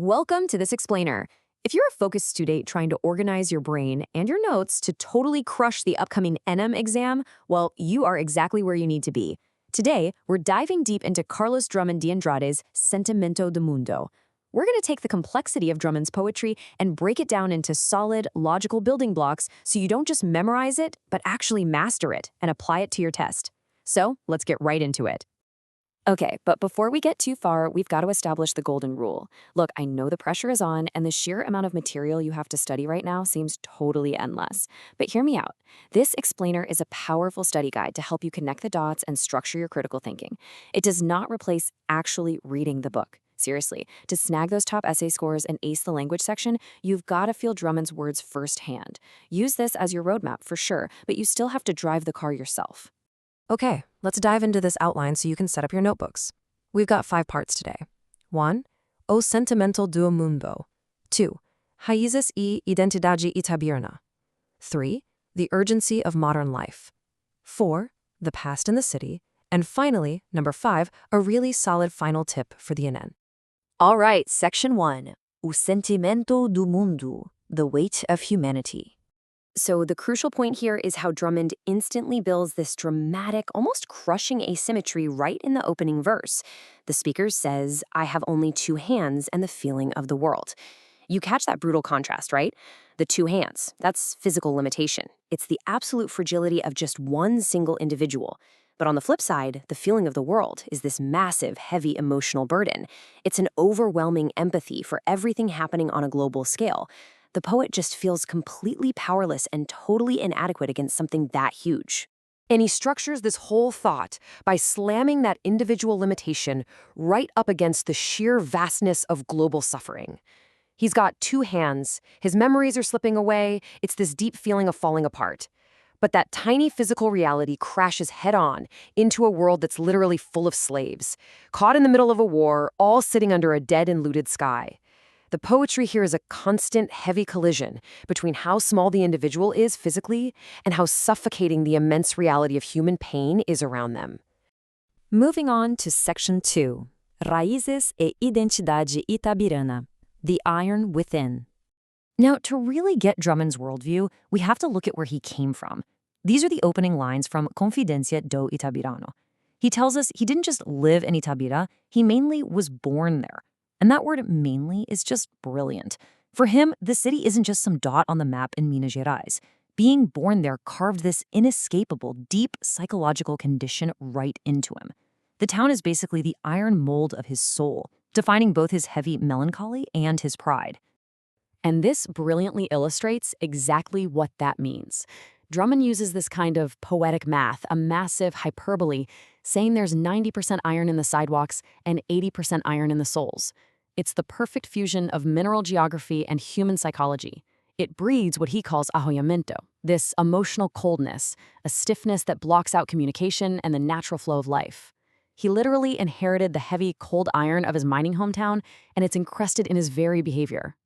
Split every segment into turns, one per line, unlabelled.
Welcome to this explainer. If you're a focused student trying to organize your brain and your notes to totally crush the upcoming NM exam, well, you are exactly where you need to be. Today, we're diving deep into Carlos Drummond de Andrade's Sentimento do Mundo. We're going to take the complexity of Drummond's poetry and break it down into solid, logical building blocks so you don't just memorize it, but actually master it and apply it to your test. So, let's get right into it. Okay, but before we get too far, we've got to establish the golden rule. Look, I know the pressure is on, and the sheer amount of material you have to study right now seems totally endless. But hear me out. This explainer is a powerful study guide to help you connect the dots and structure your critical thinking. It does not replace actually reading the book. Seriously, to snag those top essay scores and ace the language section, you've got to feel Drummond's words firsthand. Use this as your roadmap for sure, but you still have to drive the car yourself.
Okay, let's dive into this outline so you can set up your notebooks. We've got 5 parts today. 1. O Sentimento do Mundo. 2. Raízes e Identidade Itabirana. 3. The Urgency of Modern Life. 4. The Past in the City. And finally, number 5, a really solid final tip for the NN.
All right, section 1. O Sentimento do Mundo, the weight of humanity. So the crucial point here is how Drummond instantly builds this dramatic, almost crushing asymmetry right in the opening verse. The speaker says, "I have only 2 hands and the feeling of the world." You catch that brutal contrast, right? The 2 hands, that's physical limitation. It's the absolute fragility of just one single individual. But on the flip side, the feeling of the world is this massive, heavy emotional burden. It's an overwhelming empathy for everything happening on a global scale. The poet just feels completely powerless and totally inadequate against something that huge.
And he structures this whole thought by slamming that individual limitation right up against the sheer vastness of global suffering. He's got 2 hands, his memories are slipping away, it's this deep feeling of falling apart. But that tiny physical reality crashes head-on into a world that's literally full of slaves, caught in the middle of a war, all sitting under a dead and looted sky. The poetry here is a constant, heavy collision between how small the individual is physically and how suffocating the immense reality of human pain is around them.
Moving on to section 2, Raízes e Identidade Itabirana, the iron within. Now, to really get Drummond's worldview, we have to look at where he came from. These are the opening lines from Confidência do Itabirano. He tells us he didn't just live in Itabira, he mainly was born there. And that word mainly is just brilliant. For him, the city isn't just some dot on the map in Minas Gerais. Being born there carved this inescapable, deep psychological condition right into him. The town is basically the iron mold of his soul, defining both his heavy melancholy and his pride. And this brilliantly illustrates exactly what that means. Drummond uses this kind of poetic math, a massive hyperbole, saying there's 90% iron in the sidewalks and 80% iron in the souls. It's the perfect fusion of mineral geography and human psychology. It breeds what he calls arroyamento, this emotional coldness, a stiffness that blocks out communication and the natural flow of life. He literally inherited the heavy, cold iron of his mining hometown, and it's encrusted in his very behavior.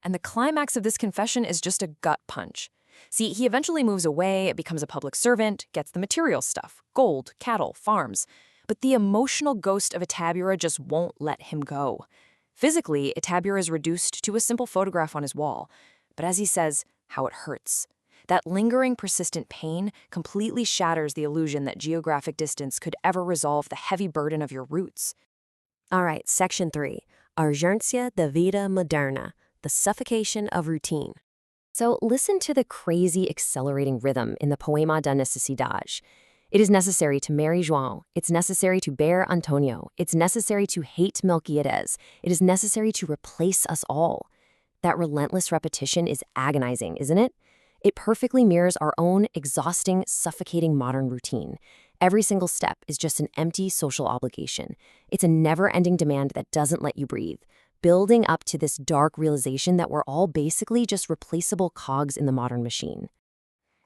And the climax of this confession is just a gut punch. See, he eventually moves away, becomes a public servant, gets the material stuff, gold, cattle, farms. But the emotional ghost of Itabira just won't let him go. Physically, Itabira is reduced to a simple photograph on his wall. But as he says, how it hurts. That lingering, persistent pain completely shatters the illusion that geographic distance could ever resolve the heavy burden of your roots.
All right, section 3, Urgência da Vida Moderna, the suffocation of routine. So listen to the crazy accelerating rhythm in the Poema da Necessidade. It is necessary to marry João. It's necessary to bear Antonio. It's necessary to hate Melquiades. It is necessary to replace us all. That relentless repetition is agonizing, isn't it? It perfectly mirrors our own exhausting, suffocating modern routine. Every single step is just an empty social obligation. It's a never-ending demand that doesn't let you breathe, building up to this dark realization that we're all basically just replaceable cogs in the modern machine.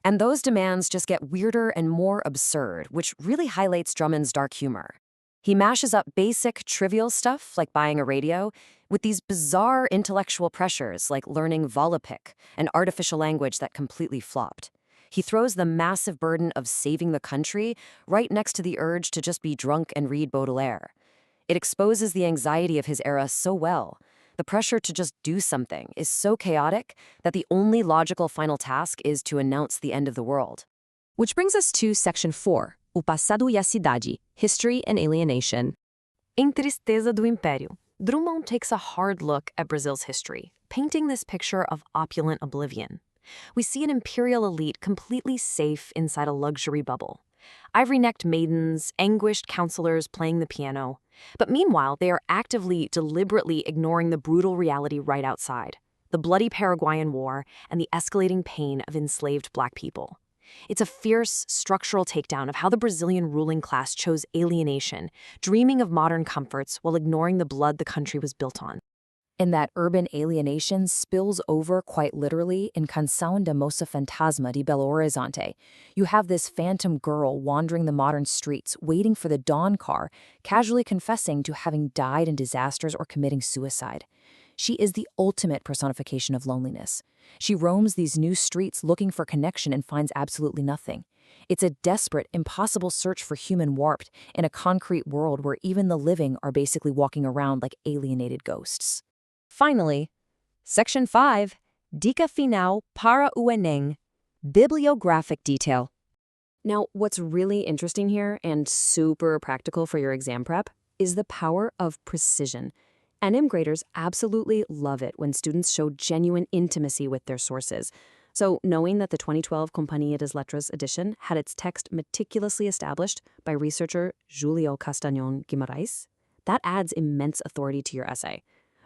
And those demands just get weirder and more absurd, which really highlights Drummond's dark humor. He mashes up basic, trivial stuff, like buying a radio, with these bizarre intellectual pressures, like learning Volapük, an artificial language that completely flopped. He throws the massive burden of saving the country right next to the urge to just be drunk and read Baudelaire. It exposes the anxiety of his era so well. The pressure to just do something is so chaotic that the only logical final task is to announce the end of the world.
Which brings us to Section 4, O Passado e a Cidade, History and Alienation.
Em Tristeza do Império, Drummond takes a hard look at Brazil's history, painting this picture of opulent oblivion. We see an imperial elite completely safe inside a luxury bubble. Ivory-necked maidens, anguished counselors playing the piano. But meanwhile, they are actively, deliberately ignoring the brutal reality right outside, the bloody Paraguayan War and the escalating pain of enslaved Black people. It's a fierce, structural takedown of how the Brazilian ruling class chose alienation, dreaming of modern comforts while ignoring the blood the country was built on.
And that urban alienation spills over quite literally in Canção da Moça Fantasma de Belo Horizonte. You have this phantom girl wandering the modern streets, waiting for the dawn car, casually confessing to having died in disasters or committing suicide. She is the ultimate personification of loneliness. She roams these new streets looking for connection and finds absolutely nothing. It's a desperate, impossible search for human warmth in a concrete world where even the living are basically walking around like alienated ghosts. Finally, Section 5, Dica Final para o Enem, Bibliographic Detail.
Now, what's really interesting here and super practical for your exam prep is the power of precision. NM graders absolutely love it when students show genuine intimacy with their sources. So, knowing that the 2012 Companhia das Letras edition had its text meticulously established by researcher Julio Castañón Guimarães, that adds immense authority to your essay.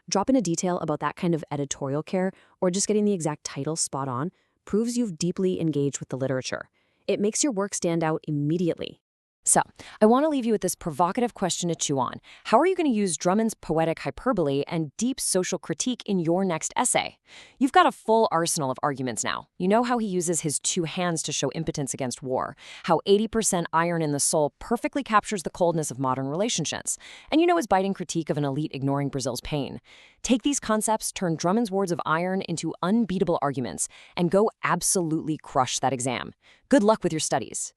Drop in a detail about that kind of editorial care or just getting the exact title spot on proves you've deeply engaged with the literature. It makes your work stand out immediately.
So, I want to leave you with this provocative question to chew on. How are you going to use Drummond's poetic hyperbole and deep social critique in your next essay? You've got a full arsenal of arguments now. You know how he uses his two hands to show impotence against war, how 80% iron in the soul perfectly captures the coldness of modern relationships, and you know his biting critique of an elite ignoring Brazil's pain. Take these concepts, turn Drummond's words of iron into unbeatable arguments, and go absolutely crush that exam. Good luck with your studies.